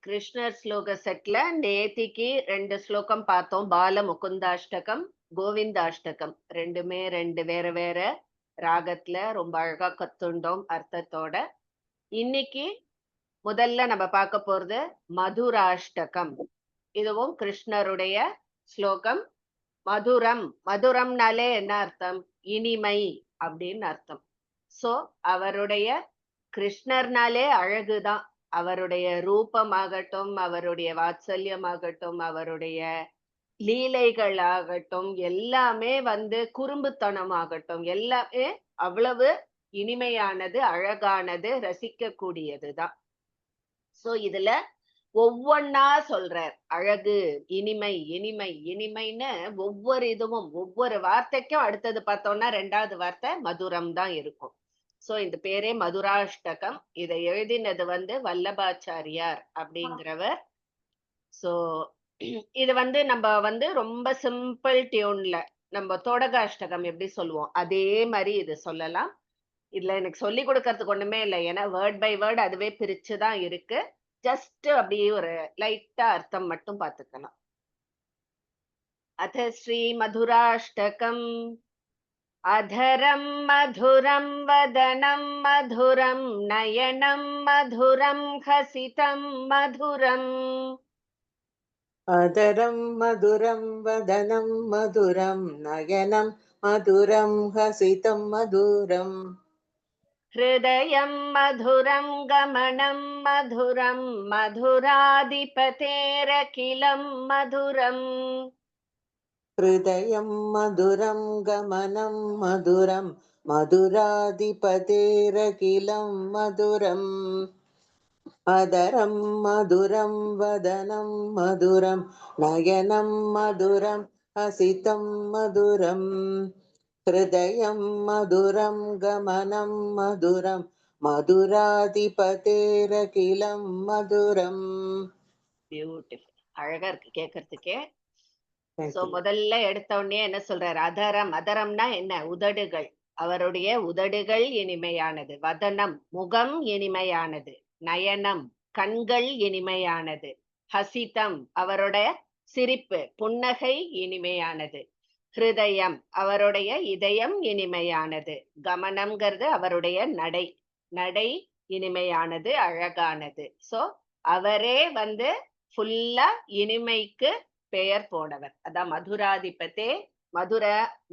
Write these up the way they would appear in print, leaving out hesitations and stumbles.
கிருஷ்ணர் ஸ்லோக செட்ல நேத்திக்கு 2 ஸ்லோகம் பார்த்தோம். பால முகுந்தாஷ்டகம், கோவிந்தாஷ்டகம். 2மே 2 வேற வேற ராகத்துல ரொம்ப அழகா கத்துண்டோம் அர்த்தத்தோட. இன்னைக்கு முதல்ல நம்ம பார்க்க போறது மதுராஷ்டகம். இதுவும் கிருஷ்ணருடைய ஸ்லோகம். மதுரம், மதுரம்னாலே என்ன அர்த்தம்? இனிமை அப்படின்னு அர்த்தம். சோ அவருடைய கிருஷ்ணர்னாலே அழகுதான். அவருடைய ரூபமாகட்டும், அவருடைய வாத்சல்யமாகட்டும், அவருடைய லீலைகளாகட்டும், எல்லாமே குறும்புத்தனமாகட்டும், எல்லாமே அவ்வளவு இனிமையானது, அழகானது, ரசிக்கக்கூடியதுதான். சோ இதுல ஒவ்வொன்னா சொல்றார். அழகு, இனிமை, இனிமை, இனிமைன்னு ஒவ்வொரு இதுவும், ஒவ்வொரு வார்த்தைக்கும் அடுத்தது பார்த்தோம்னா 2வது வார்த்தை மதுரம் தான் இருக்கும். சோ இந்த பேரே மதுராஷ்டகம். இதை எழுதினது வல்லபாச்சாரியார் அப்படிங்கிறவர். சோ இது நம்ம ரொம்ப சிம்பிள் டியூன்ல நம்ம தோடகாஷ்டகம் எப்படி சொல்லுவோம் அதே மாதிரி இது சொல்லலாம். இதுல எனக்கு சொல்லி கொடுக்கறதுக்கு ஒண்ணுமே இல்லை. ஏன்னா வேர்ட் பை வேர்ட் அதுவே பிரிச்சுதான் இருக்கு. ஜஸ்ட் அப்படியே ஒரு லைட்டா அர்த்தம் மட்டும் பார்த்துக்கலாம். அத ஸ்ரீ மதுராஷ்டகம். अधरं मधुरं वदनं मधुरं नयनं मधुरं हसितं मधुरम् अधरं मधुरं वदनं मधुरं नयनं मधुरं हसितं मधुरम् हृदयं मधुरं गमनं मधुरं मधुराधिपतेरखिलं मधुरम् हृदयं मधुरं गमनं मधुरं मधुराधिपतेरखिलं मधुरम् अधरं मधुरं वदनं मधुरं नयनं मधुरं हसितं मधुरम् हृदयं मधुरं गमनं मधुरं मधुराधिपतेरखिलं मधुरम्. பியூட்டிஃபுல். அழகா இருக்கு கேட்கறதுக்கே. Thank so you. முதல்ல எடுத்த உடனே என்ன சொல்றாரு? அதரம். அதரம்னா என்ன? உதடுகள். அவருடைய உதடுகள் இனிமையானது. வதனம் முகம் இனிமையானது. நயனம் கண்கள் இனிமையானது. ஹசிதம் அவருடைய சிரிப்பு புன்னகை இனிமையானது. ஹிருதயம் அவருடைய இதயம் இனிமையானது. கமனம்ங்கிறது அவருடைய நடை. நடை இனிமையானது, அழகானது. சோ அவரே ஃபுல்லா இனிமைக்கு பெயர் போனவர். அதான் மதுராதிபதே.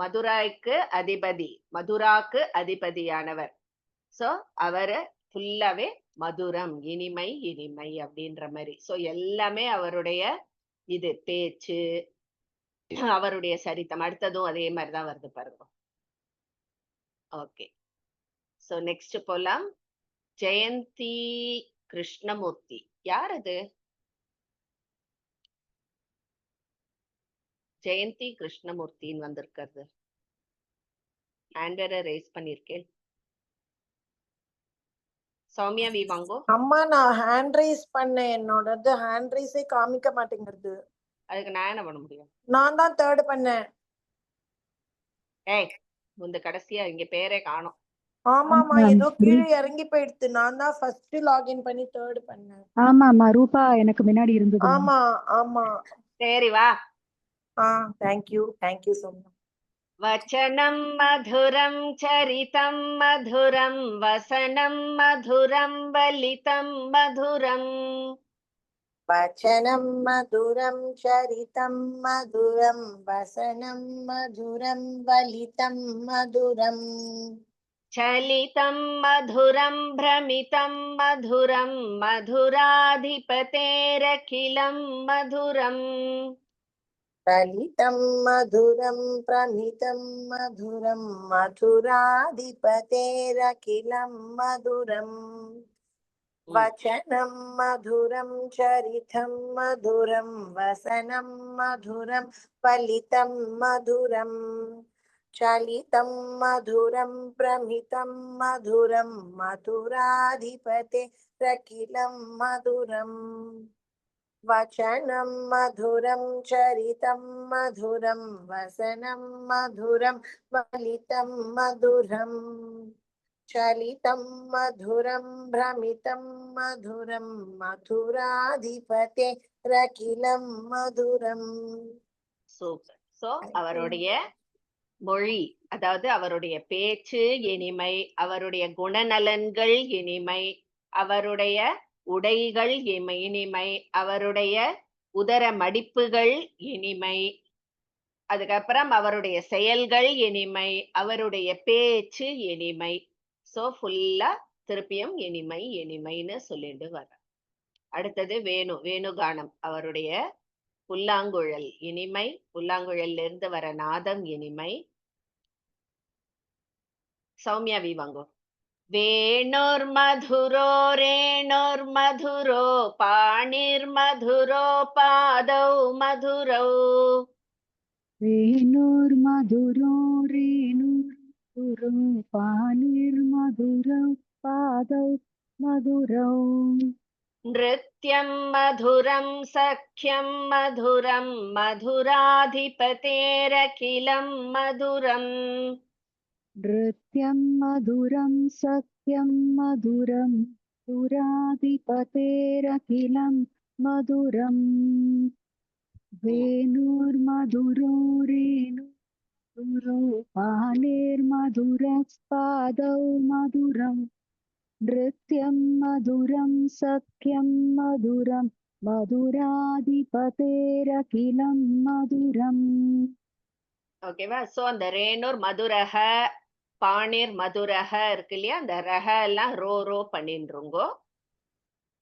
மதுராய்க்கு அதிபதி, மதுராக்கு அதிபதியானவர். சோ அவரு ஃபுல்லாவே மதுரம், இனிமை இனிமை அப்படின்ற மாதிரி. சோ எல்லாமே அவருடைய இது பேச்சு, அவருடைய சரித்தம். அடுத்ததும் அதே மாதிரிதான் வருது பாருங்க. ஓகே, சோ நெக்ஸ்ட் போலாம். ஜெயந்தி கிருஷ்ணமூர்த்தி. யார் அது? ஜெயந்தி கிருஷ்ணமூர்த்தின்னு வந்திருக்கிறது. ஹேண்ட் வேற ரைஸ் பண்ணிருக்கேன். சௌமியா வி வாங்கோ. அம்மா நான் ஹேண்ட் ரைஸ் பண்ணேன். என்னோடது ஹேண்ட் ரைஸே காமிக்க மாட்டேங்கிறது. அதுக்கு நான் என்ன பண்ண முடியும்? நான் தான் தேர்ட் பண்ணேன். ஏய் இந்த கடைசியா இங்க பேரே காணோம். ஆமாமா ஏதோ கீழே இறங்கி போயிடுது. நான் தான் ஃபர்ஸ்ட் லாகின் பண்ணி தேர்ட் பண்ணேன். ஆமாமா ரூபா எனக்கு முன்னாடி இருந்தது. ஆமா ஆமா. சரி வா. Thank you so much. வச்சனம் மதுரம் சரிதம் மதுரம் வசனம் மதுரம் வலிதம் மதுரம் வச்சனம் மதுரம் சரிதம் மதுரம் வசனம் மதுரம் வலிதம் மதுரம் चलितं मधुरं भ्रमितं मधुरं मधुराधिपतेरखिलं मधुरम् ललितं मधुरं प्रमितं मधुरं मधुराधिपतेरखिलं मधुरम् वचनं मधुरं चरितं मधुरं वसनं मधुरं फलितं मधुरम् चलितं मधुरं प्रमितं मधुरं मधुराधिपतेरखिलं मधुरम् वचनं मधुरं चरितं मधुरं वसनं मधुरं फलितं मधुरम् चलितं मधुरं भ्रमितं मधुरं मधुराधिपतेरखिलं मधुरम्. சூப்பர். சோ அவருடைய மொழி, அதாவது அவருடைய பேச்சு இனிமை, அவருடைய குணநலன்கள் இனிமை, அவருடைய உடைகள் இனிமை, அவருடைய உதர மடிப்புகள் இனிமை, அதுக்கப்புறம் அவருடைய செயல்கள் இனிமை, அவருடைய பேச்சு இனிமை. சோ ஃபுல்லா திருப்பியும் இனிமை இனிமைன்னு சொல்லிட்டு வர. அடுத்தது வேணுகானம். அவருடைய புல்லாங்குழல் இனிமை, புல்லாங்குழல்ல இருந்து வர நாதம் இனிமை. சௌமியா விவாங்கோ. வேணோர் மதுரோ ரேணோர் மதுரோ பாணிர் மதுரோ பாதௌ மதுரௌ. रेणुर्मधुरो रेणुर्मधुरो पाणिर्मधुरौ पादौ मधुरौ. नृत्यं मधुरं सख्यं मधुरं मधुराधिपतेरखिलं मधुरम्. नृत्यं मधुरं सख्यं मधुरं पुराधिपतेरखिलं मधुरम्. वेणुर्मधुरो रेणुर्मधुरो पाणिर्मधुरस्पादौ मधुरम्. नृत्यं मधुरं सख्यं मधुरं मधुराधिपतेरखिलं मधुरम्. ஓகேவா? சோ அந்த ரேணூர் மதுரக, பாணிர் மதுரக இருக்கு இல்லையா, அந்த ரக எல்லாம் ரோ பண்ணின்றுங்கோ.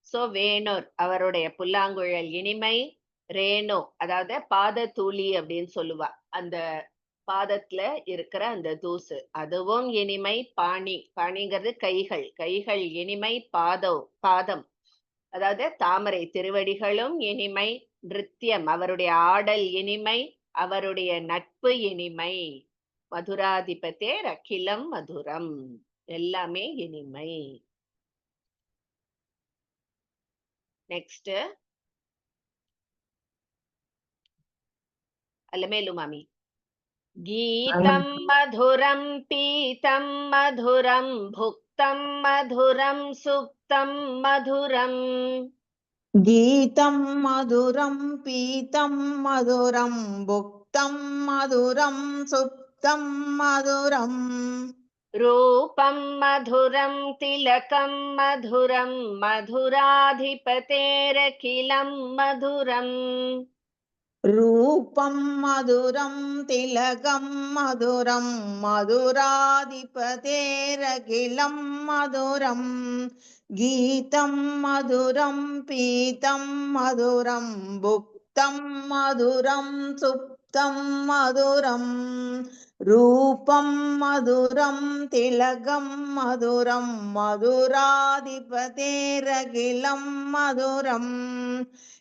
சோ வேணூர் அவருடைய புல்லாங்குழல் இனிமை, ரேணு அதாவது பாத தூளி அப்படின்னு சொல்லுவா, அந்த பாதத்துல இருக்கிற அந்த தூசு அதுவும் இனிமை. பாணிங்கிறது கைகள் இனிமை. பாதம் அதாவது தாமரை திருவடிகளும் இனிமை. நிருத்தியம் அவருடைய ஆடல் இனிமை, அவருடைய நட்பு இனிமை. மதுராதிபதே ரக்கிலம் மதுரம், எல்லாமே இனிமை. நெக்ஸ்ட் அல்லமேலு மாமி. गीतं मधुरं पीतं मधुरं भुक्तं मधुरं सुप्तं मधुरम्. गीतं मधुरं पीतं मधुरं भुक्तं मधुरं सुप्तं मधुरम्. रूपं मधुरं तिलकं मधुरं मधुराधिपतेरखिलं मधुरम्. रूपं मधुरं तिलकं मधुरं मधुराधिपतेरखिलं मधुरम्. गीतं मधुरं पीतं मधुरं भुक्तं मधुरं सुप्तं मधुरम्. रूपं मधुरं तिलकं मधुरं मधुराधिपतेरखिलं मधुरम्.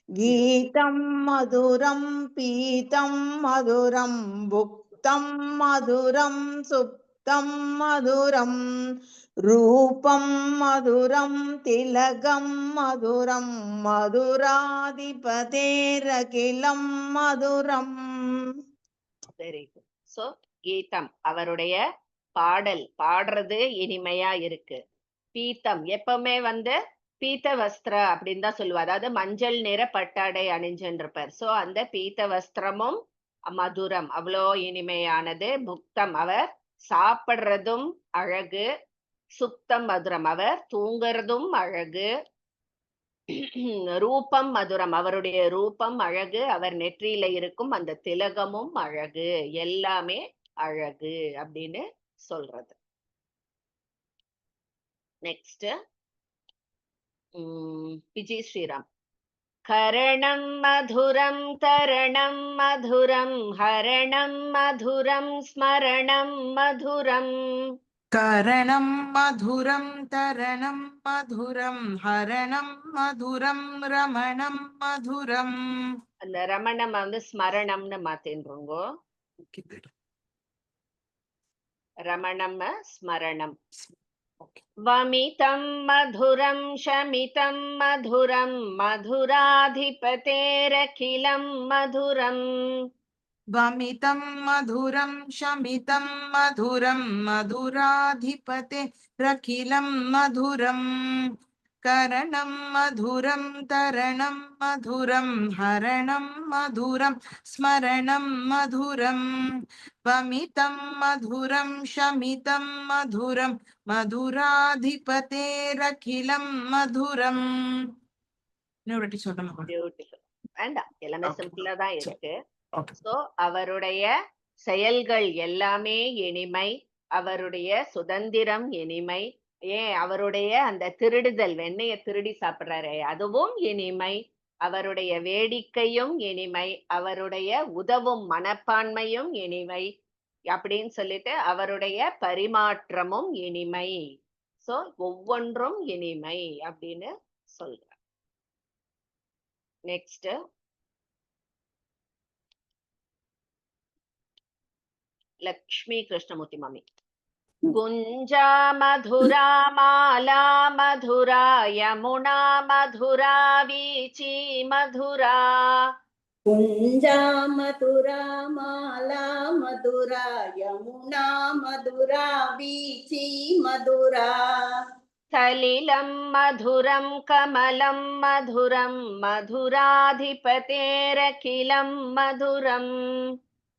गीतं मधुरं पीतं मधुरं भुक्तं मधुरं सुप्तं मधुरम्. रूपं मधुरं तिलकं मधुरं मधुराधिपतेरखिलं मधुरम्. Very good. சோ கீதம் அவருடைய பாடுறது இனிமையா இருக்கு. பீத்தம் எப்பவுமே பீத்த வஸ்திர அப்படின்னு தான் சொல்லுவா, அதாவது மஞ்சள் நிற பட்டாடை அணிஞ்சிருப்பார். சோ அந்த பீத்த வஸ்திரமும் மதுரம் அவ்வளோ இனிமையானது. புக்தம் அவர் சாப்பிடுறதும் அழகு. சுப்தம் மதுரம் அவர் தூங்குறதும் அழகு. ரூபம் மதுரம் அவருடைய ரூபம் அழகு, அவர் நெற்றியில இருக்கும் அந்த திலகமும் அழகு, எல்லாமே அழகு அப்படின்னு சொல்றது. நெக்ஸ்ட் விஜய் ஸ்ரீராம். கரணம் மதுரம் தரணம் மதுரம் ஹரணம் மதுரம் ஸ்மரணம் மதுரம். करणं मधुरं तरणं मधुरं हरणं मधुरं रमणं मधुरम्. அந்த ரமணம் ஸ்மரணம்னு மாத்தின்றுங்கோ. ரமணம் ஸ்மரணம். वमितं मधुरं शमितं मधुरं मधुराधिपतेरखिलं मधुरम्. वमितं मधुरं शमितं मधुरं मधुराधिपतेरखिलं मधुरम् करणं मधुरं तरणं मधुरं हरणं मधुरं स्मरणं मधुरं वमितं मधुरं शमितं मधुरं मधुराधिपतेरखिलं मधुरम् பியூட்டிஃபுல். வேண்டாம், எல்லாமே Okay. சிம்பிளா தான் சரி. இருக்கு. Okay. சோ அவருடைய செயல்கள் எல்லாமே இனிமை, அவருடைய சுதந்திரம் இனிமை, ஏன் அவருடைய அந்த திருடுதல், வெண்ணெய திருடி சாப்பிடுறாரே அதுவும் இனிமை, அவருடைய வேடிக்கையும் இனிமை, அவருடைய உதவும் மனப்பான்மையும் இனிமை அப்படின்னு சொல்லிட்டு அவருடைய பரிமாற்றமும் இனிமை. சோ ஒவ்வொன்றும் இனிமை அப்படின்னு சொல்றார். நெக்ஸ்ட் லக்ஷ்மி கிருஷ்ணமூர்த்தி மாமி. குஞ்சா மதுரா மாலா மதுரா யமுனா மதுரா வீச்சி மதுரா. कुञ्जा मधुरा माला मधुरा यमुना मधुरा वीची मधुरा. सलिलं मधुरं कमलं मधुरं मधुराधिपतेरखिलं मधुरम्.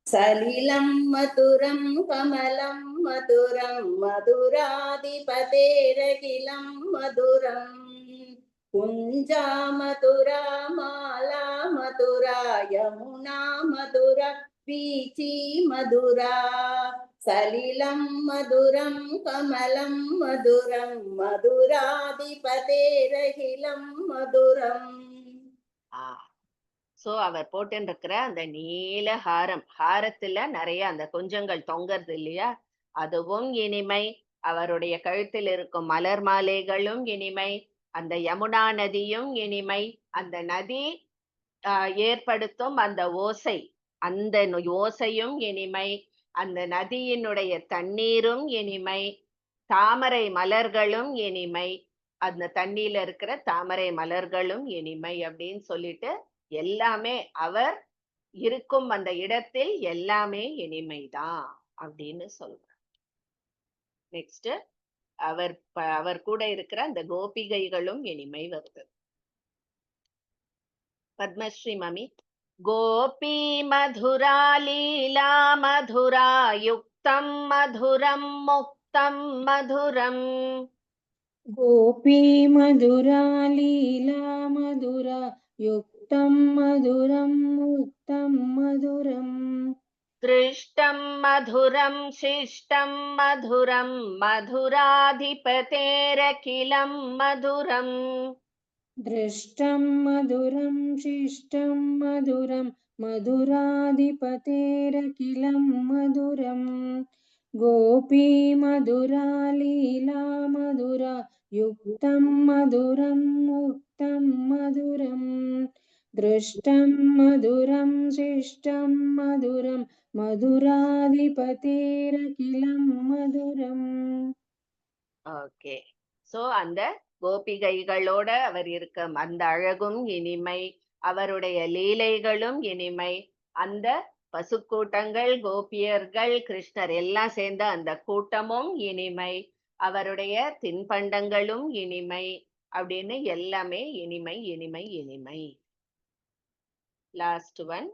सलिलं मधुरं कमलं मधुरं मधुराधिपतेरखिलं मधुरम्. कुञ्जा मधुरा माला मधुरा यमुना मधुरा वीची मधुरा. सलिलं मधुरं कमलं मधुरं मधुराधिपतेरखिलं मधुरम्. சோ அவர் போட்டுருக்கிற அந்த நீல ஹாரத்துல நிறைய அந்த கொஞ்சங்கள் தொங்கறது இல்லையா, அதுவும் இனிமை, அவருடைய கழுத்தில் இருக்கும் மலர் மாலைகளும் இனிமை, அந்த யமுனா நதியும் இனிமை, அந்த நதி ஏற்படுத்தும் அந்த ஓசை, அந்த ஓசையும் இனிமை, அந்த நதியினுடைய தண்ணீரும் இனிமை, தாமரை மலர்களும் இனிமை, அந்த தண்ணியில இருக்கிற தாமரை மலர்களும் இனிமை அப்படின்னு சொல்லிட்டு எல்லாமே அவர் இருக்கும் அந்த இடத்தில் எல்லாமே இனிமைதான் அப்படின்னு சொல்றார். நெக்ஸ்ட் அவர் கூட இருக்கிற அந்த கோபிகைகளும் இனிமை வருது. பத்மஸ்ரீ மாமி. கோபி மதுரா லீலா மதுரா யுக்தம் மதுரம் முக்தம் மதுரம். गोपी मधुरा लीला मधुरा युक्तं मधुरं मुक्तं मधुरम्. दृष्टं मधुरं शिष्टं मधुरं मधुराधिपतेरखिलं मधुरम्. दृष्टं मधुरं शिष्टं मधुरं मधुराधिपतेरखिलं मधुरम्. गोपी मधुरा लीला मधुरा युक्तं मधुरं मुक्तं मधुरम्. दृष्टं मधुरं शिष्टं मधुरं मधुराधिपतेरखिलं मधुरम्. ஓகே. சோ அந்த கோபிகைகளோட அவர் இருக்க அந்த அழகும் இனிமை, அவருடைய லீலைகளும் இனிமை, அந்த பசுக்கூட்டங்கள் கோபியர்கள் கிருஷ்ணர் எல்லாம் சேர்ந்த அந்த கூட்டமும் இனிமை, அவருடைய தின்பண்டங்களும் இனிமை அப்படின்னு எல்லாமே இனிமை இனிமை இனிமை. Last one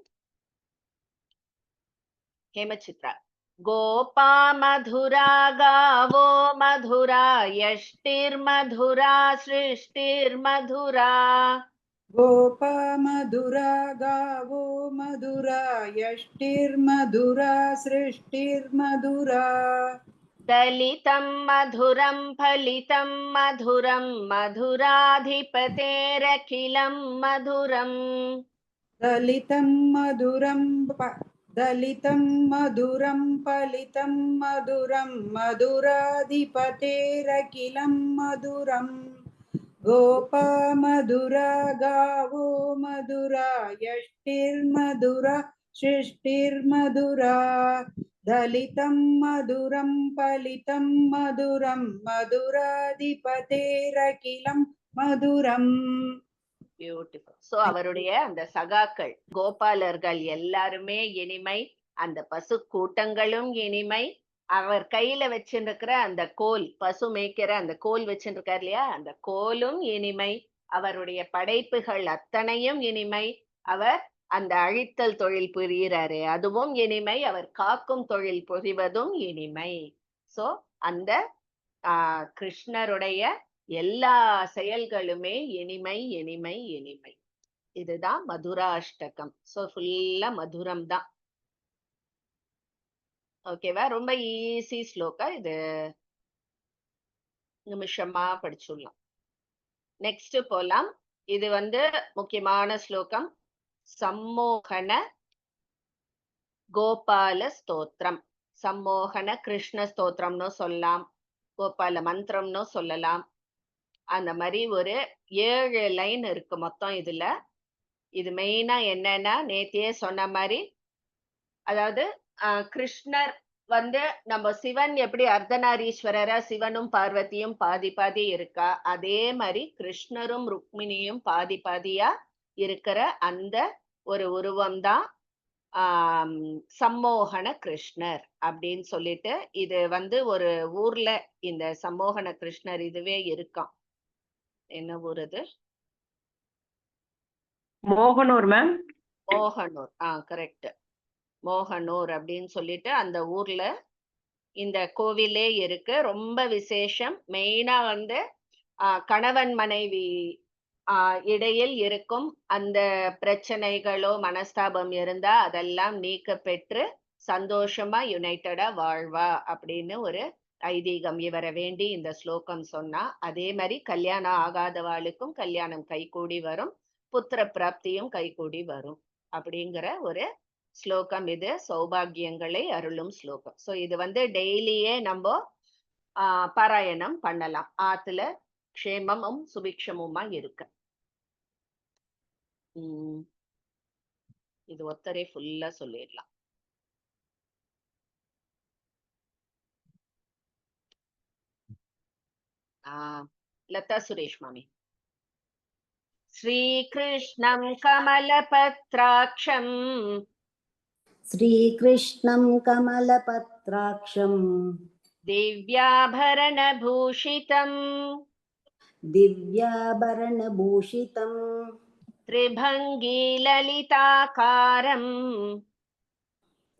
Hemachitra. गोपा मधुरा गावो मधुरा यष्टिर्मधुरा सृष्टिर्मधुरा. गोपा मधुरा गावो मधुरा यष्टिर्मधुरा सृष्टिर्मधुरा. दलितं मधुरं फलितं मधुरं मधुराधिपतेरखिलं मधुरम्. दलितं मधुरं फलितं मधुरं मधुराधिपतेरखिलं मधुरम्. गोपा मधुरा गावो मधुरा यष्टिर्मधुरा सृष्टिर्मधुरा. दलितं मधुरं फलितं मधुरं मधुराधिपतेरखिलं मधुरम्. பியூட்டிஃபுல். சோ அவருடைய அந்த சகாக்கள் கோபாலர்கள் எல்லாருமே இனிமை, அந்த பசு கூட்டங்களும் இனிமை, அவர் கையில வச்சிருக்கிற அந்த கோல், பசு மேய்க்கிற அந்த கோல் வச்சிருக்காரு இல்லையா, அந்த கோலும் இனிமை, அவருடைய படைப்புகள் அத்தனையும் இனிமை, அவர் அந்த அழித்தல் தொழில் புரிகிறாரு அதுவும் இனிமை, அவர் காக்கும் தொழில் புரிவதும் இனிமை. சோ அந்த கிருஷ்ணருடைய எல்லா செயல்களுமே இனிமை இனிமை இனிமை. இதுதான் மதுராஷ்டகம். சோ ஃபுல்லா மதுரம் தான். ஓகேவா? ரொம்ப ஈஸி ஸ்லோகா இது, நிமிஷமா படிச்சுடலாம். நெக்ஸ்ட் போலாம். இது முக்கியமான ஸ்லோகம், சம்மோகன கோபால ஸ்தோத்திரம். சம்மோகன கிருஷ்ண ஸ்தோத்திரம்னு சொல்லலாம், கோபால மந்திரம்னு சொல்லலாம். அந்த மாதிரி ஒரு 7 லைன் இருக்கு மொத்தம் இதுல. இது மெயினா என்னன்னா, நேத்தியே சொன்ன மாதிரி, அதாவது கிருஷ்ணர் நம்ம சிவன் எப்படி அர்த்தநாரீஸ்வரரா சிவனும் பார்வதியும் பாதி பாதி இருக்கா, அதே மாதிரி கிருஷ்ணரும் ருக்மிணியும் பாதி பாதியா இருக்கிற அந்த ஒரு உருவம்தான் சம்மோகன கிருஷ்ணர் அப்படின்னு சொல்லிட்டு. இது ஒரு ஊர்ல இந்த சம்மோகன கிருஷ்ணர் இதுவே இருக்கான். என்ன ஊர் அது? மோகனூர் மேம். மோகனூர், கரெக்ட். மோகனூர் அப்படின்னு சொல்லிட்டு அந்த ஊர்ல இந்த கோவிலே இருக்கு. ரொம்ப விசேஷம். மெயினா கணவன் மனைவி இடையில் இருக்கும் அந்த பிரச்சனைகளோ மனஸ்தாபம் இருந்தா அதெல்லாம் நீக்க பெற்று சந்தோஷமா யுனைட்டடா வாழ்வா அப்படின்னு ஒரு ஐதீகம். இவரை வேண்டி இந்த ஸ்லோகம் சொன்னா, அதே மாதிரி கல்யாணம் ஆகாதவாளுக்கும் கல்யாணம் கைகூடி வரும், புத்திர பிராப்தியும் கைகூடி வரும் அப்படிங்கிற ஒரு ஸ்லோகம் இது. சௌபாகியங்களை அருளும் ஸ்லோகம். சோ இது டெய்லியே நம்ம பாராயணம் பண்ணலாம். ஆத்துல க்ஷேமமும் சுபிக்ஷமுமா இருக்கு. இது ஒத்தரே ஃபுல்லா சொல்லிடலாம். லதா சுரேஷ் மாமி. ஸ்ரீகிருஷ்ணம் கமலபத்ராக்ஷம் श्रीकृष्णं कमलपत्राक्षं दिव्याभरणभूषितम् दिव्याभरणभूषितं त्रिभङ्गिललिताकारम्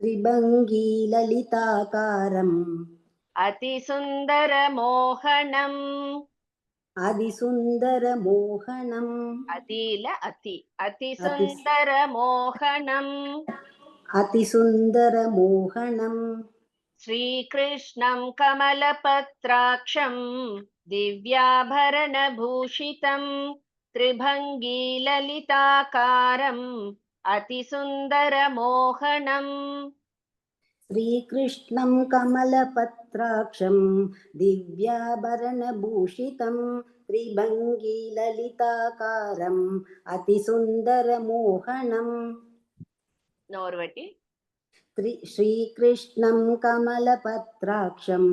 त्रिभङ्गिललिताकारम् अतिसुन्दरमोहनम् அதிசுந்தரமோகனம் अतिसुन्दरमोहनम् அதிசுந்தரமோகனம் श्रीकृष्णं कमलपत्राक्षं दिव्याभरणभूषितं त्रिभङ्गिललिताकारम् अतिसुन्दरमोहनम्. श्रीकृष्णं कमलपत्राक्षं दिव्याभरणभूषितं त्रिभङ्गिललिताकारम् अतिसुन्दरमोहनम्. नोर्वटी. श्रीकृष्णं कमलपत्राक्षं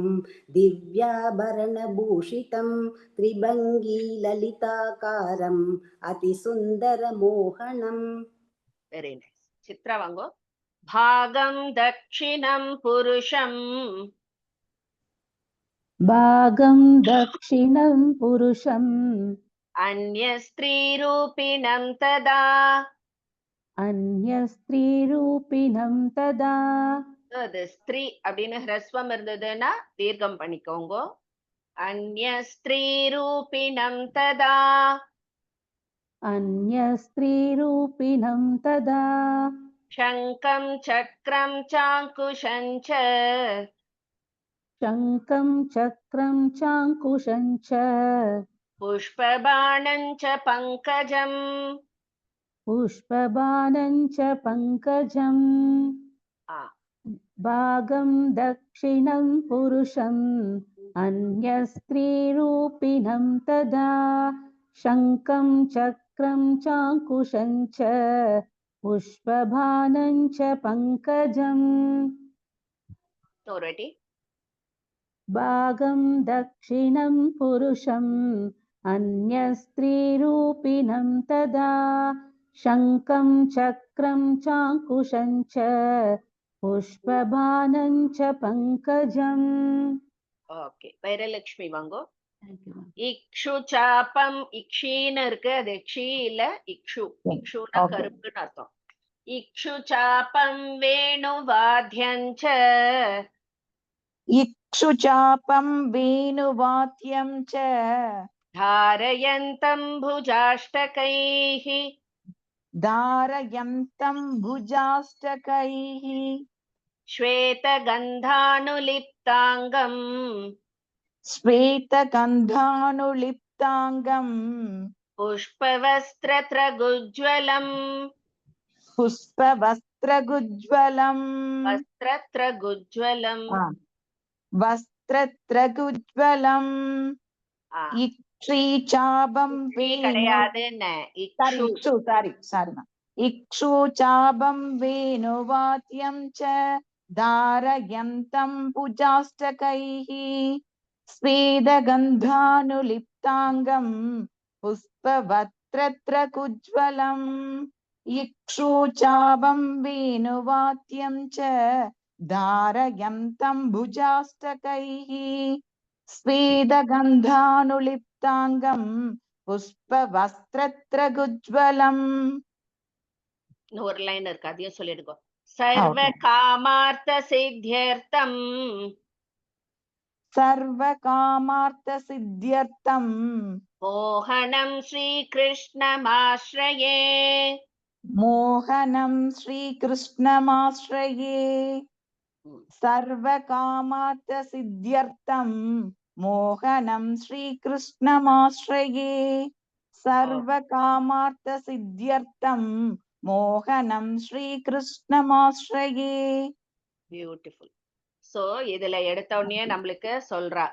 दिव्याभरणभूषितं त्रिभङ्गिललिताकारम् अतिसुन्दरमोहनम्. Very nice. चित्रा वांगो. भागं दक्षिणं पुरुषं भागं दक्षिणं पुरुषम् अन्यस्त्रीरूपिणं तदा अन्यस्त्रीरूपिणं तदा. அது ஸ்திரீ அப்படின்னு ஹ்ரஸ்வம் இருந்ததுன்னா தீர்க்கம் பண்ணிக்கோங்க. अन्यस्त्रीरूपिणं तदा अन्यस्त्रीरूपिणं तदा. शङ्खं चक्रं चाङ्कुशं च शङ्खं चक्रं चाङ्कुशं च पुष्पबाणं च पङ्कजम् पुष्पबाणं च पङ्कजम्. भागं दक्षिणं पुरुषम् अन्यस्त्रीरूपिणं तदा. शङ्खं चक्रं चाङ्कुशं च पुष्पबाणं च पङ्कजम्. Already. भागं दक्षिणं पुरुषम् अन्यस्त्रीरूपिणं तदा शङ्खं चक्रं चाङ्कुशं च पुष्पबाणं च पङ्कजम्. ஓகே, வைரலட்சுமி வாங்கோ. இக்ஷு சாபம், இக்ஷின்னு இருக்கு, அது இக்ஷி இல்ல இக்ஷு. இக்ஷுனா கருப்புன்னு அர்த்தம். இக்ஷு சாபம் வேணுவாத்யஞ்ச इक्षुचापं वेणुवाद्यं च धारयन्तं भुजाष्टकैः धारयन्तं भुजाष्टकैः श्वेतगन्धानुलिप्ताङ्गम् श्वेतगन्धानुलिप्ताङ्गम् पुष्पवस्त्रत्रगुज्ज्वलम् पुष्पवस्त्रगुज्ज्वलम् वस्त्रत्रगुज्ज्वलम् वस्त्रत्रगुज्ज्वलम् इक्षुचापं கிடையாதுன்னு இக்ஷு. इक्षुचापं वेणुवाद्यं च धारयन्तं भुजाष्टकैः स्वेदगन्धानुलिप्ताङ्गं पुष्पवस्त्रत्रगुज्ज्वलम् इक्षुचापं वेणुवाद्यं च धारयन्तं भुजाष्टकैः स्वेदगन्धानुलिप्ताङ्गं पुष्पवस्त्रत्रगुज्ज्वलम्. ஒரு லைன் இருக்கு, அதையும் சொல்லிடுங்க. சர்வ காமார்த்த சித்தியர்த்தம் सर्वकामार्थ सिद्ध्यर्थं மோகனம் ஸ்ரீகிருஷ்ணமாஸ்ரயே मोहनं श्रीकृष्णमाश्रये सर्वकामार्थ सिद्ध्यर्थं मोहनं श्रीकृष्णमाश्रये सर्वकामार्थ सिद्ध्यर्थं मोहनं श्रीकृष्णमाश्रये. பியூட்டிஃபுல். சோ இதுல எடுத்த உடனே நம்மளுக்கு சொல்றா,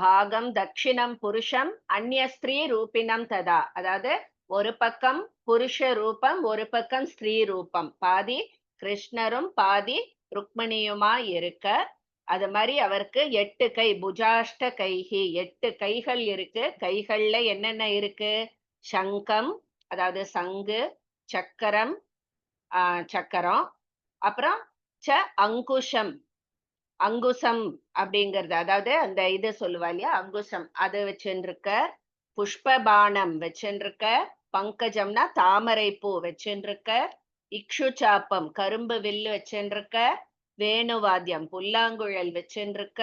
பாகம் தட்சிணம் புருஷம் அந்நிய ஸ்திரீ ரூபிணம் ததா. அதாவது ஒரு பக்கம் புருஷ ரூபம், ஒரு பக்கம் ஸ்திரீ ரூபம், பாதி கிருஷ்ணரும் பாதி ருக்மணியுமா இருக்க. அது மாதிரி அவருக்கு 8 கை, புஜாஷ்ட கைஹி, 8 கைகள் இருக்கு. கைகள்ல என்னென்ன இருக்கு? சங்கம், அதாவது சங்கு, சக்கரம், சக்கரம், அப்புறம் அங்குஷம், அங்குசம் அப்படிங்கறது, அதாவது அந்த இது சொல்லுவா இல்லையா, அங்குசம், அது வச்சுருக்க. புஷ்பபானம் வச்சுருக்க. பங்கஜம்னா தாமரை பூ வச்சுருக்க. இக்ஷு சாப்பம் கரும்பு வில்லு வச்சுருக்க. வேணுவாத்தியம் புல்லாங்குழல் வச்சுருக்க.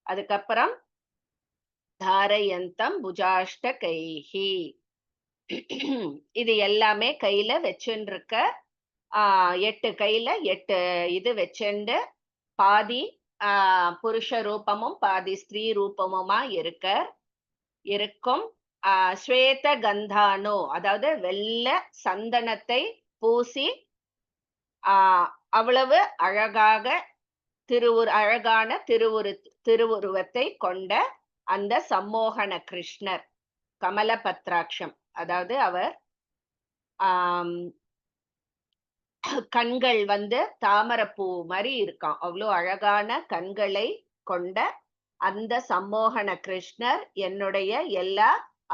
அதுக்கப்புறம் தாரயந்தம் புஜாஷ்ட கைஹி, இது எல்லாமே கையில வச்சுருக்க. 8 கையில 8 இது வச்சுண்டு பாதி புருஷ ரூபமும் பாதி ஸ்திரீ ரூபமுமா இருக்கும். ஸ்வேத கந்தானோ, அதாவது வெள்ளை சந்தனத்தை பூசி அவ்வளவு அழகாக அழகான திருவுருவத்தை கொண்ட அந்த சம்மோகன கிருஷ்ணர், கமலபத்ராட்சம், அதாவது அவர் கண்கள் தாமரைப்பூ மாதிரி இருக்கான், அவ்வளோ அழகான கண்களை கொண்ட அந்த சம்மோகன கிருஷ்ணர் என்னுடைய எல்லா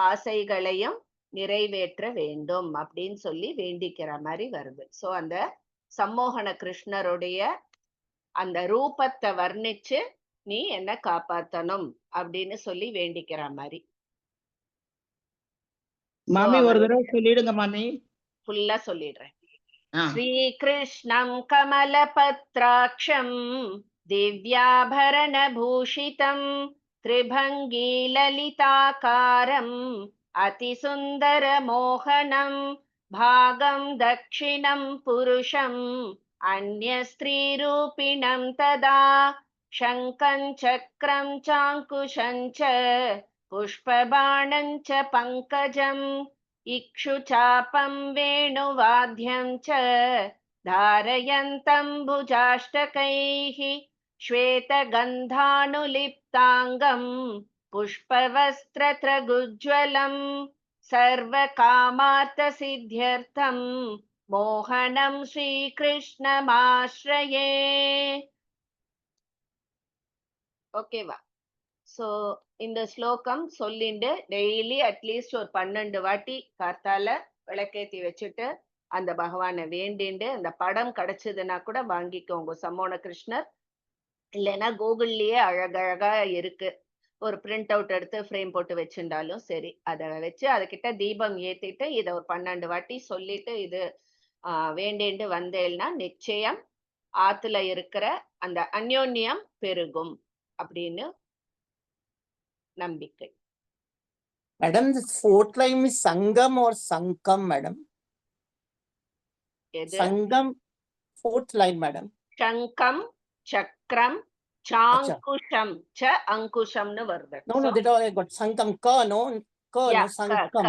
ஆசைகளையும் நிறைவேற்ற வேண்டும் அப்படின்னு சொல்லி வேண்டிக்கிற மாதிரி வருது. சோ அந்த சம்மோகன கிருஷ்ணருடைய அந்த ரூபத்தை வர்ணிச்சு நீ என்ன காப்பாத்தணும் அப்படின்னு சொல்லி வேண்டிக்கிற மாதிரி. மாமி ஒரு தடவை சொல்லிடுங்க மாமி. ஃபுல்லா சொல்லிடுறேன். ஸ்ரீகிருஷ்ணம் கமலபத்ராக்ஷம் திவ்யாபரணபூஷிதம் திரிபங்கி லலிதாகாரம் அதிசுந்தர மோகனம் பாகம் தட்சிணம் புருஷம் அந்நிய ஸ்திரீரூபிணம் ததா சங்கம் சக்ரம் சாங்குஷம் ச புஷ்பபாணம் ச பங்கஜம் इक्षुचापं वेणुवाद्यं च धारयन्तं भुजाष्टकैः श्वेतगन्धानुलिप्ताङ्गं पुष्पवस्त्रत्रगुज्ज्वलं सर्वकामार्थसिद्ध्यर्थं मोहनं श्रीकृष्णमाश्रये. ओके वा. So இந்த ஸ்லோகம் சொல்லிண்டு டெய்லி அட்லீஸ்ட் ஒரு 12 வாட்டி காத்தால விளக்கேத்தி வச்சுட்டு அந்த பகவானை வேண்டிண்டு அந்த படம் கிடைச்சதுன்னா கூட வாங்கிக்கோங்க. சம்மோன கிருஷ்ணர் இல்லைன்னா கூகுள்லயே அழகழகா இருக்கு. ஒரு பிரிண்ட் அவுட் எடுத்து ஃப்ரேம் போட்டு வச்சுட்டாலும் சரி, அதை வச்சு அதுகிட்ட தீபம் ஏத்திட்டு இதை ஒரு 12 வாட்டி சொல்லிட்டு இது வேண்டிண்டு வந்தேன்னா நிச்சயம் ஆத்துல இருக்கிற அந்த அந்யோன்யம் பெருகும் அப்படின்னு நம்பிக்கை. Madam, the fourth line is Sangam or Sankam, madam? எது? Sangam, fourth line, madam. சங்கம், சக்கரம், சாங்குஷம், ச அங்குஷம்னு வருது. No, no, that all I got. Sankam, ka, no, ka, Yeah, no, Sankam.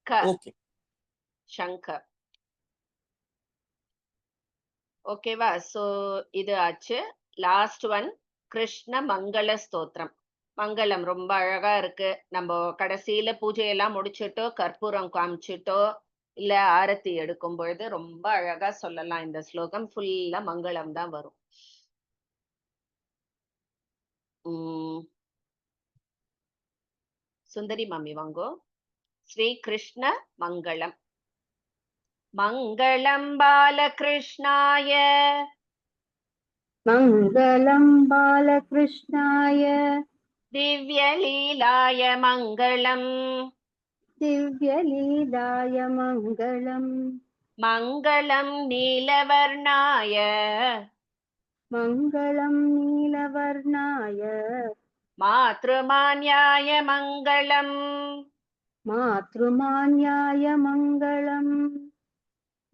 க Okay. சங்கர். ஓகேவா? சோ இது ஆச்சு. லாஸ்ட் ஒன் கிருஷ்ண மங்கள ஸ்தோத்திரம். மங்களம் ரொம்ப அழகா இருக்கு. நம்ம கடைசியில பூஜையெல்லாம் முடிச்சுட்டோ கற்பூரம் காமிச்சுட்டோ இல்ல ஆரத்தி எடுக்கும் பொழுது ரொம்ப அழகா சொல்லலாம். இந்த ஸ்லோகம் ஃபுல்லா மங்களம் தான் வரும். சுந்தரி மாமி வாங்கோ. ஸ்ரீ கிருஷ்ண மங்களம். மங்களம் பாலகிருஷ்ணாய மங்களம் பாலகிருஷ்ணாய திவ்யலீலாய மங்களம் திவ்யலீலாய மங்களம் மங்களம் நீலவர்ணாய மங்களம் நீலவர்ணாய மாத்ருமான்யாய மங்களம் மாத்ருமான்யாய மங்களம்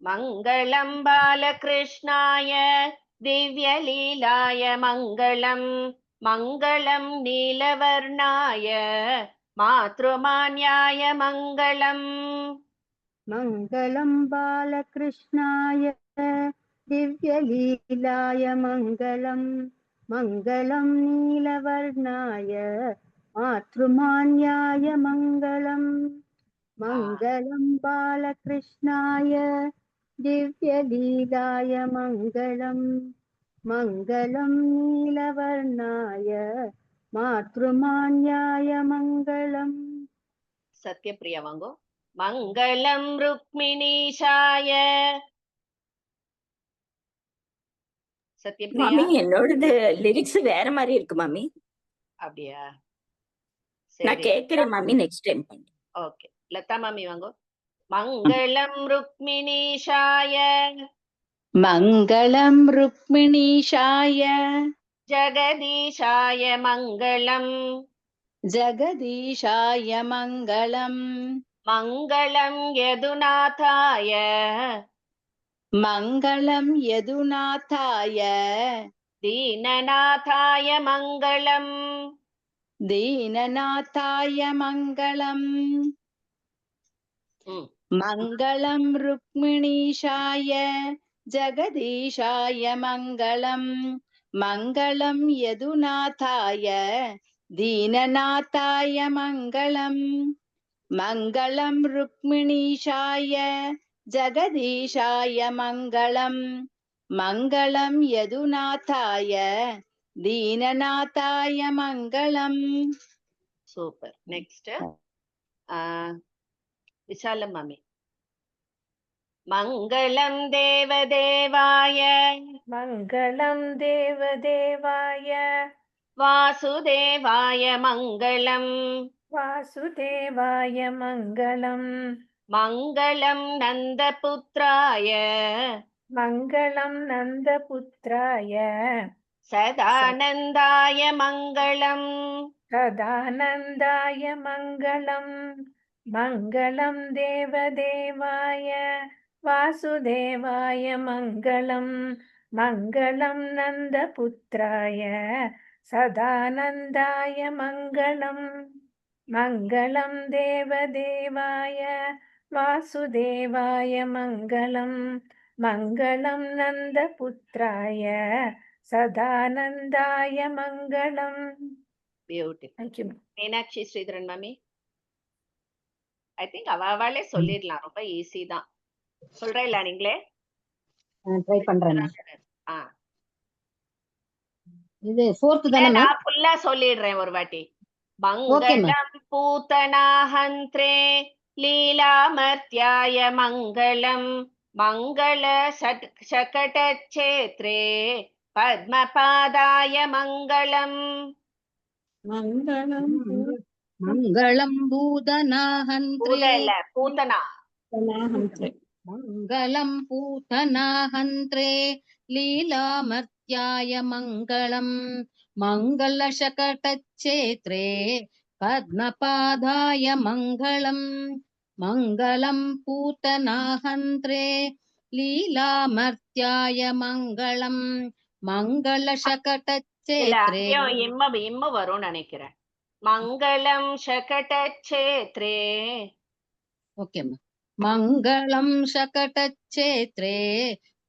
மங்களம் பாலகிருஷ்ணாய திவ்யலீலாய மங்களம் மங்களம் நீலவர்ணாய மாத்ருமான்யாய மங்களம் மங்களம் பாலகிருஷ்ணாய திவ்யலீலாய மங்களம் மங்களம் நீலவர்ணாய மாத்ருமான்யாய மங்களம் மங்களம் பாலகிருஷ்ணாய திவ்யலீலாய மங்களம் மங்களம் நீலவர்ணாய மாத்ருமான்யாய மங்களம். சத்யபிரியா வாங்கோ. மங்களம் ருக்மிணீஷாய. சத்யபிரியா. மாமி என்னோடது லிரிக்ஸ் வேற மாதிரி இருக்கு மாமி. அப்படியா? நான் கேக்குறேன் மாமி, நெக்ஸ்ட் டைம் பண்ணு. ஓகே. லதா மாமி வாங்கோ. மங்களம் ருக்மிணீஷாய மங்களம் ருக்மிணீஷாய ஜகதீஷாய மங்களம் ஜகதீஷாய மங்களம் மங்களம் யதுநாதாய மங்களம் யதுநாதாய தீனநாதாய மங்களம் தீனநாதாய மங்களம் மங்களம் ருக்மிணீஷாய ஜகதீஷாய மங்களம் மங்களம் யதுநாதாய தீனநாதாய மங்களம் மங்களம் ருக்மிணீஷாய ஜகதீஷாய மங்களம் மங்களம் யதுநாதாய தீனநாதாய மங்களம். சூப்பர். நெக்ஸ்ட் விஷால மாமி. மங்களம் தேவதேவாய மங்களம் தேவதேவாய வாசுதேவாய மங்களம் வாசுதேவாய மங்களம் மங்களம் நந்தபுத்ராய மங்களம் நந்தபுத்ராய சதானந்தாய மங்களம் சதானந்தாய மங்களம் மங்களம் தேவதேவாய வாசுதேவாய மங்களம் மங்களம் நந்தபுத்ராய சதானந்தாய மங்களம் மங்களம் தேவதேவாய வாசுதேவாய மங்களம் மங்களம் நந்தபுத்ராய சதானந்தாய மங்களம். Beautiful. Thank you. Meenakshi Sridharan மாமி. ஐ திங்க் அவளே சொல்லிடலாம். ரொம்ப ஈஸி தான். சொல்றீங்களா நீங்களே? ட்ரை பண்றேன். ஆ இது ஃபோர்த் தானே? நான் ஃபுல்லா சொல்லிடுறேன் ஒரு வாட்டி. मङ्गलं पूतनाहन्त्रे लीलामर्त्याय मङ्गलं शकटच्छेत्रे पद्मपादाय मङ्गलम् மங்களம் मङ्गलं भूतनाहन्त्रे पूतना मङ्गलं पूतनाहन्त्रे लीलामर्त्याय मङ्गलं मङ्गलशकटच्छेत्रे पद्मपादाय मङ्गलम् मङ्गलं पूतनाहन्त्रे लीलामर्त्याय मङ्गलं मङ्गलशकटच्छेत्रे இம்ம வரும்னு நினைக்கிறேன். மங்களம் शकटच्छेत्रे. ஓகேம்மா. मङ्गलं शकटच्छेत्रे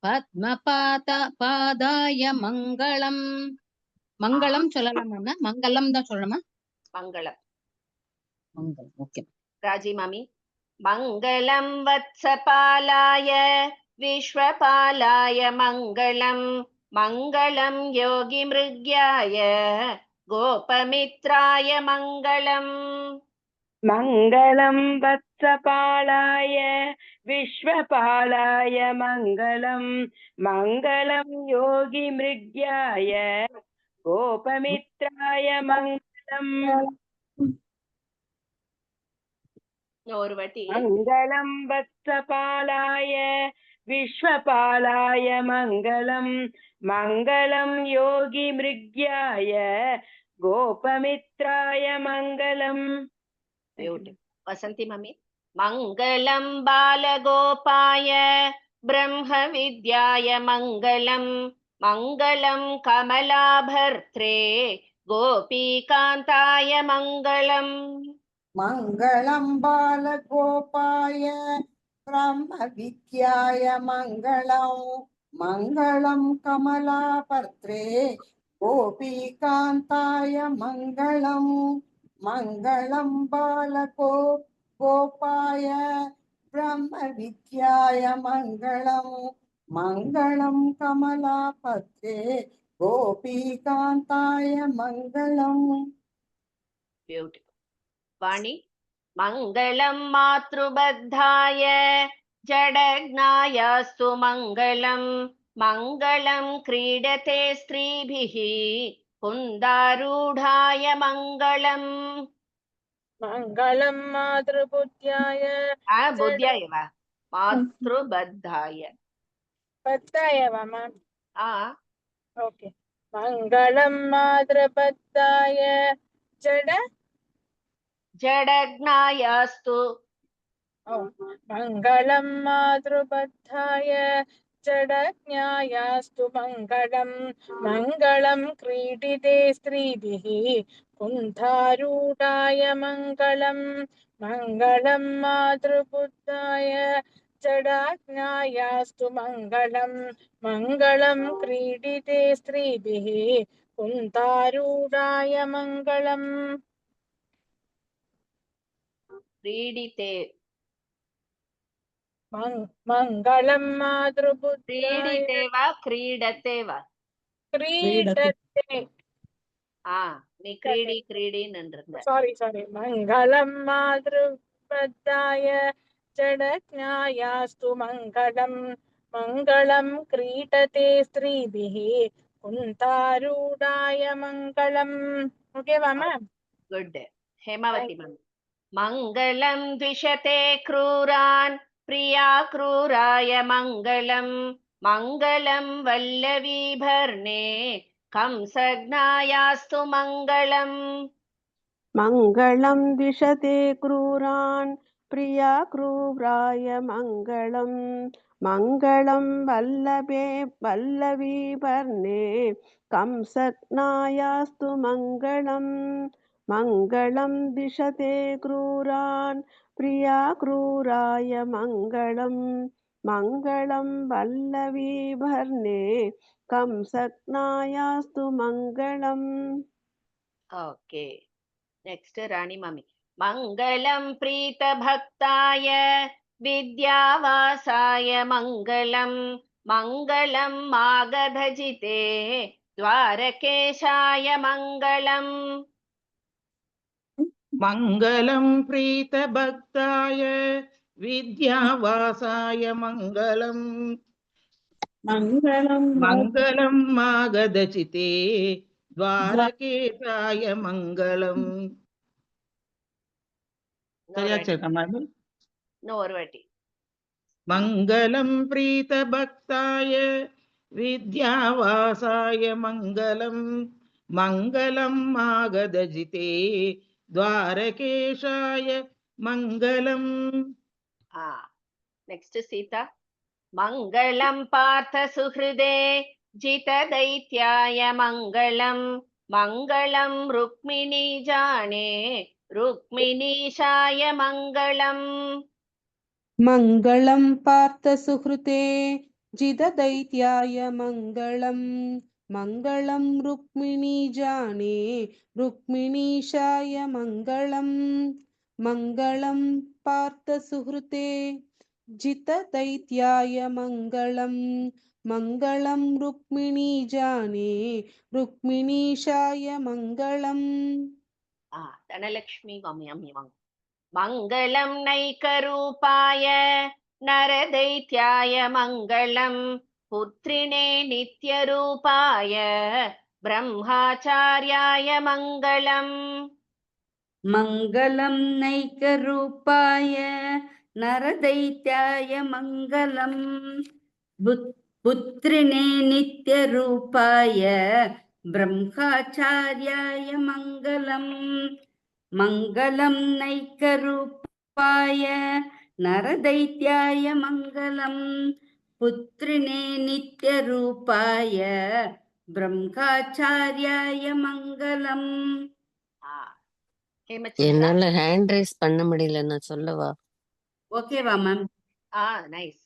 பத்மபாதாய மங்களம். மங்களம் சொல்லலாமா? மங்களம் தான் சொல்லணுமா? மங்களம். மங்களம். ஓகே ராஜி மாமி. மங்களம் வத்சபாலாய விஸ்வபாலாய மங்களம் மங்களம் யோகி மிருக்யாய கோபமித்ராய மங்களம். मङ्गलं वत्सपालाय विश्वपालाय मङ्गलं मङ्गलं योगिमृग्याय गोपमित्राय मङ्गलम् मङ्गलं वत्सपालाय विश्वपालाय मङ्गलं मङ्गलं योगिमृग्याय गोपमित्राय मङ्गलम्. வசந்தி மம்மி. மங்களம் பாலகோபாய பிரம்ம வித்யாய மங்களம் மங்களம் கமலாபர்த்ரே கோபிகாந்தாய மங்களம். மங்களம் பாலகோபாய பிரம்ம வித்யாய மங்களம் மங்களம் கமலாபர்த்ரே கோபிகாந்தாய மங்களம். மங்களம் பாலகோபாய பிரம்ம வித்யாய மங்களம் மங்களம் கமலாபத்ரே கோபிகாந்தாய மங்களம். பியூட்டிஃபுல். வாணி. மங்களம் மாத்ருபத்தாய ஜடக்னாயாஸ்து மங்களம் மங்களம் கிரீடதே ஸ்ரீபிஹ குந்தாரூடாய மங்களம். மங்களம் மாத்ருபுத்யாய புத்யாயவா மாத்ருபத்தாய பத்தாயவா மேம்? ஓகே. மங்களம் மாத்ருபத்தாய ஜடக்னாயாஸ்து. மங்களம் மாத்ருபத்தாய ஜடக்ஞாயாஸ்து மங்களம் மங்களம் கிரீடிதே ஸ்ரீபிஹ குந்தாரூடாய மங்களம். மங்களம் மாத்ருபுத்தாய ஜடக்ஞாயாஸ்து மங்களம் மங்களம் கிரீடிதே ஸ்ரீபிஹ குந்தாரூடாய மங்களம். क्रीडिते. மங்களம் மாத்ருபுத்ராய क्रीडिते वा क्रीडते वा? क्रीडते. நீ கிரீடி நின்றிருந்த. சாரி. மங்களம் மாத்ருபத்தாய ஜடக்ஞாயாஸ்து மங்களம் மங்களம் கிரீடதே ஸ்ரீபிஹ குந்தாரூடாய மங்களம். ஓகேவா மேம்? குட். ஹேமாவதி மேம். மங்களம் த்விஷதே க்ரூரான் பிரியா க்ரூராய மங்களம் மங்களம் வல்லவீபர்ணே கம்சக்னாயாஸ்து மங்களம். மங்களம் திஷதே க்ரூரான் பிரியா க்ரூராய மங்களம் மங்களம் வல்லவீபர்ணே கம்சக்னாயாஸ்து மங்களம். மங்களம் திஷதே க்ரூரான் பிரியா க்ரூராய மங்களம் மங்களம் வல்லவீபர்ணே கம்சக்னாயாஸ்து மங்களம். ஓகே. நெக்ஸ்ட் ராணி மாமி. மங்களம் பிரீத பக்தாய வித்யாவாசாய மங்களம் மங்களம் மாகதஜிதே துவாரகேஷாய மங்களம். मङ्गलं प्रीतभक्ताय विद्यावासाय मङ्गलम् मङ्गलं मागधचिते द्वारकेशाय मङ्गलम् मङ्गलं प्रीतभक्ताय विद्यावासाय मङ्गलम् मङ्गलं मागधजिते द्वारकेशाय मङ्गलम् नेक्स्ट सीता मङ्गलं पार्थ सुहृदे जितदैत्याय मङ्गलं मङ्गलं रुक्मिणी जाने रुक्मिणीशाय मङ्गलम् मङ्गलं पार्थ सुहृते जितदैत्याय मङ्गलं मङ्गलं रुक्मिणी जाने रुक्मिणीशाय मङ्गलं मङ्गलं पार्थ सुहृते जितदैत्याय मङ्गलं मङ्गलं रुक्मिणी जाने रुक्मिणीशाय मङ्गलम् धनलक्ष्मी मङ्गलं नैकरूपाय नरदैत्याय मङ्गलं पुत्रिणे नित्यरूपाय ब्रह्माचार्याय मङ्गलम् मङ्गलं नैकरूपाय नरदैत्याय मङ्गलं पुत्रिणे नित्यरूपाय ब्रह्माचार्याय मङ्गलम् मङ्गलं नैकरूपाय नरदैत्याय मङ्गलं पुत्रिणे नित्यरूपाय ब्रह्माचार्याय मङ्गलम् என்னால ஹேண்ட் ரைஸ் பண்ண முடியல, நான் சொல்லவா? ஓகேவா மேம்? நைஸ்.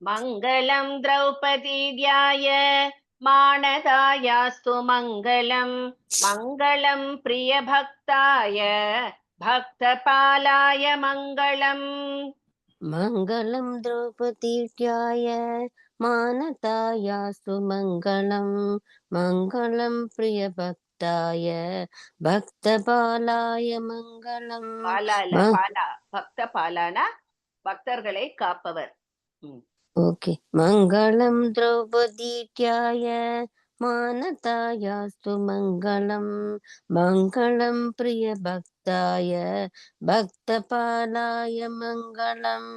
மங்களம் திரௌபதீத்யாய மானதாயாஸ்து மங்களம் மங்களம் பிரியபக்தாய பக்தபாலாய மங்களம் மங்களம் திரௌபதீத்யாய மானதாயாஸ்து மங்களம் மங்களம் பிரியபக்தாய பக்தபாலாய மங்களம். பக்தபாலானா பக்தர்களை காப்பவர். ஓகே. மங்களம் திரௌபதீத்யாய மானதாயாஸ்து மங்களம் மங்களம் பிரியபக்தாய பக்தபாலாய மங்களம்.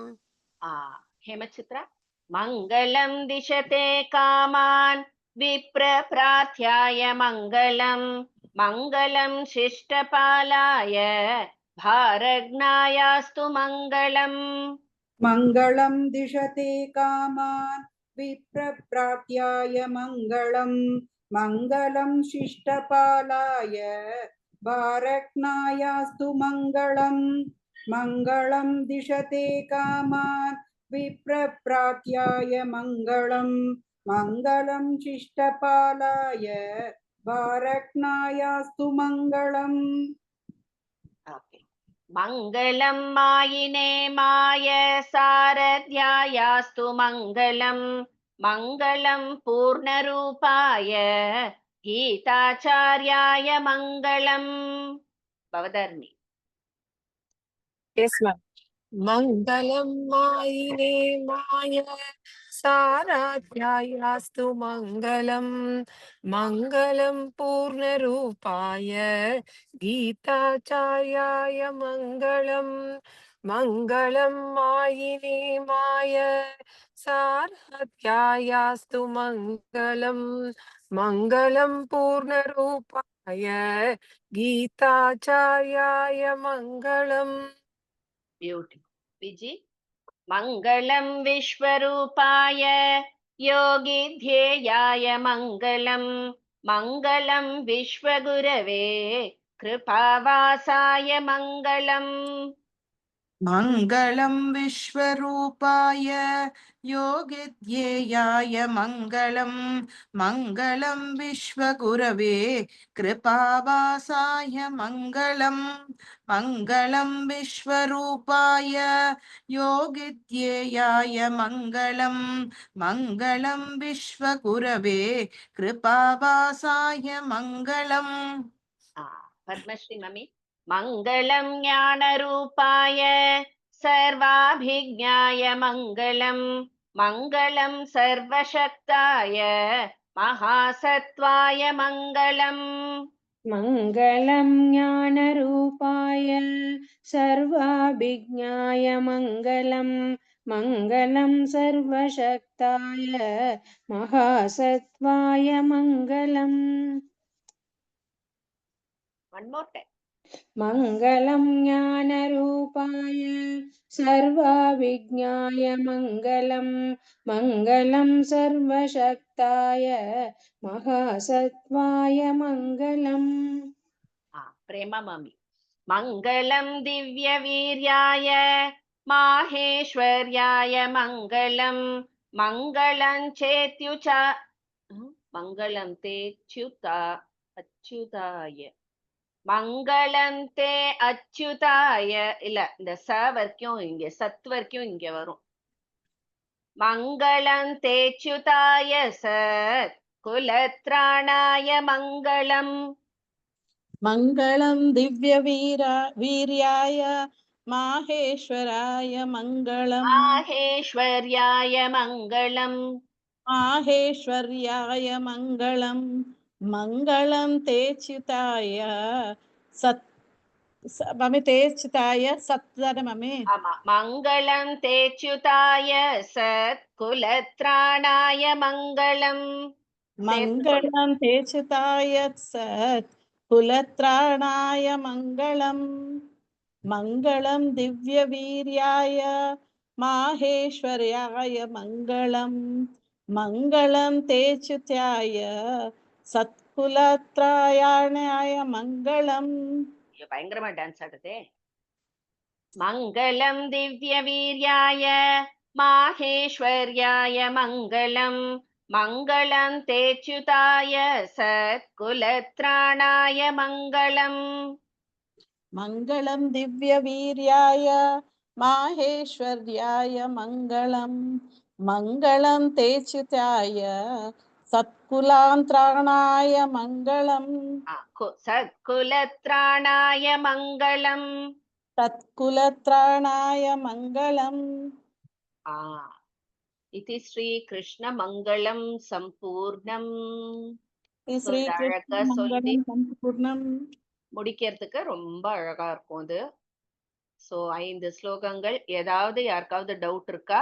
ஹேமசித்ரா மங்களம் திசதே காமான் விப்ரப்ரார்த்யாய மங்களம் மங்களம் சிஷ்டபாலாய भारज्ञायास्तु मङ्गलम् मङ्गलं दिशते कामान् विप्रप्राप्याय मङ्गलं मङ्गलं शिष्टपालाय भारज्ञायास्तु मङ्गलम् मङ्गलं दिशते कामान् विप्रप्राप्याय मङ्गलं मङ्गलं शिष्टपालाय भारज्ञायास्तु मङ्गलम्. मङ्गलं मायिने माय सारथ्यायास्तु मङ्गलं मङ्गलं पूर्णरूपाय गीताचार्याय मङ्गलम्. भवधर्मि. Yes, ma'am. मङ्गलं मायिने माय साराध्यायास्तु मङ्गलं मङ्गलं पूर्णरूपाय गीताचार्याय मङ्गलं मङ्गलं मायिने माय साराध्यायास्तु मङ्गलं मङ्गलं पूर्णरूपाय गीताचार्याय मङ्गलम्. Beautiful. Viji. मङ्गलं विश्वरूपाय योगिध्येयाय मङ्गलं मङ्गलं विश्वगुरवे कृपावासाय मङ्गलम्. मङ्गलं विश्वरूपाय योगिध्येयाय मङ्गलं मङ्गलं विश्वगुरवे कृपावासाय मङ्गलम् मङ्गलं विश्वरूपाय योगिध्येयाय मङ्गलं मङ्गलं विश्वगुरवे कृपावासाय मङ्गलम्. पद्मश्री मम्मी. மங்களம் ஞானரூபாய சர்வாபிஜ்ஞாய மங்களம் மங்களம் சர்வசக்தாய மகாசத்வாய மங்களம் मङ्गलं ज्ञानरूपाय सर्वाभिज्ञाय मङ्गलं मङ्गलं सर्वशक्ताय महासत्त्वाय मङ्गलम् One more time. मङ्गलं ज्ञानरूपाय सर्वाभिज्ञाय मङ्गलं मङ्गलं सर्वशक्ताय महासत्त्वाय मङ्गलम् प्रेमा मम्मी मङ्गलं दिव्यवीर्याय माहेश्वर्याय मङ्गलं मङ्गलं चेत्युचा मङ्गलं ते अच्युताय மங்களம் தே அச்சுதாய இல்ல இந்த ச வரைக்கும் இங்க சத் வரைக்கும் இங்க வரும் மங்களம் தேச்சுதாய சத் குலத்ராணாய மங்களம் மங்களம் திவ்ய வீர்யாய மாஹேஸ்வராய மங்களம் மாஹேஸ்வர்யாய மங்களம் மாஹேஸ்வர்யாய மங்களம் மங்களம் தேச்சுதாய சத் மம்மி தேச்சுதாய சத் தானே மம்மி ஆமா மங்களம் தேச்சுதாய சத் குலத்ராணாய மங்களம் மங்களம் தேச்சுதாய சத் குலத்ராணாய மங்களம் மங்களம் திவ்ய வீர்யாய மாஹேஸ்வர்யாய மங்களம் மங்களம் தேச்சுதாய சத்குலத்ராயாணாய மங்களம் பயங்கரமா டான்ஸ் ஆடுதே மங்களம் திவ்ய வீர்யாய மாஹேஸ்வர்யாய மங்களம் மங்களம் தேச்சுதாய சத் குலத்ராணாய மங்களம் மங்களம் திவ்ய வீர்யாய மாஹேஸ்வர்யாய மங்களம் மங்களம் தேச்சுதாய சத்குலாந்த்ராணாய மங்களம் சத்குலத்ராணாய மங்களம் சத்குலத்ராணாய மங்களம் இது ஸ்ரீ கிருஷ்ண மங்களம் சம்பூர்ணம் ஸ்ரீ கிருஷ்ண மங்களம் சம்பூர்ணம் முடிக்கிறதுக்கு ரொம்ப அழகா இருக்கும் அது சோ 5 ஸ்லோகங்கள் ஏதாவது யாருக்காவது டவுட் இருக்கா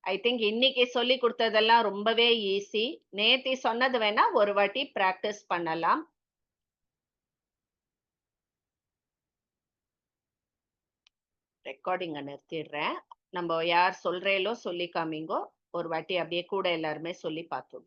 ஐ திங்க் இன்னைக்கு சொல்லி கொடுத்ததெல்லாம் ரொம்பவே ஈஸி நேத்தி சொன்னது வேணா ஒரு வாட்டி பிராக்டிஸ் பண்ணலாம் ரெக்கார்டிங்க நிறுத்திடுறேன் நம்ம யார் சொல்றேலோ சொல்லி காமிங்கோ ஒரு வாட்டி அப்படியே கூட எல்லாருமே சொல்லி பார்த்தோம்